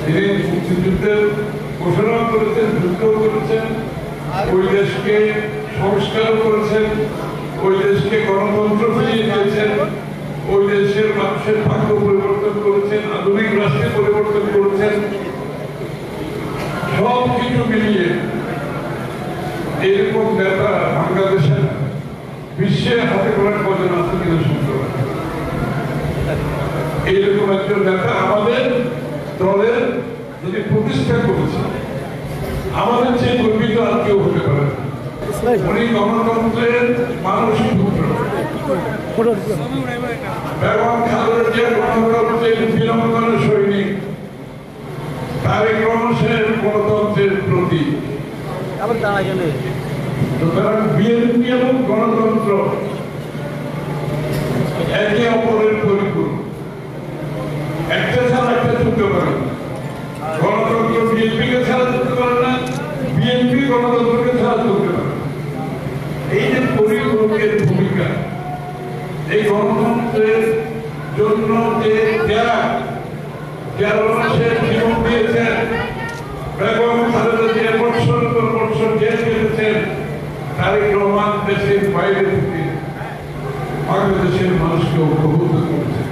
তিনি মুক্তিযুদ্ধের ঘোষণা করেছেন, যুদ্ধ করেছেন, ওই দেশকে সংস্কার করেছেন, ওই দেশকে গণতন্ত্র ফিরিয়ে দিয়েছেন, ওই দেশের মানুষের ভাগ্য পরিবর্তন করেছেন, আধুনিক রাষ্ট্রে পরিবর্তন করেছেন। সব কিছু মিলিয়ে এরকম নেতা বাংলাদেশের বিশ্বে হাতে করার কজন আছে কিনা শুনতে পারে। এইরকম একজন নেতা আমাদের দলের যদি প্রতিষ্ঠা করেছে, আমাদের চেয়ে গর্বিত আর কেউ হতে পারে। উনি গণতন্ত্রের মানসিক পুত্র। বেগম খালেদা জিয়া গণতন্ত্রের বিলম্বন সৈনিক, তারেক রহমানের গণতন্ত্রের প্রতীক। সুতরাং বিএনপি এবং গণতন্ত্র একে অপরের পরিপূরক, একটা ছাড়া একটা চলতে পারে। গণতন্ত্র বিএনপিকে ছাড়া চলতে পারে না, বিএনপি গণতন্ত্রকে ছাড়া চলতে পারে। এই যে পরিপূরকের ভূমিকা, এই গণতন্ত্রের জন্য যে যারা মানুষের জীবন দিয়েছেন, বেগম খালেদা জিয়া বৎসর পর বৎসর জেল খেটেছেন, তারেক রহমান দেশের বাইরে থেকে বাংলাদেশের মানুষকে ঐক্যবদ্ধ করেছেন।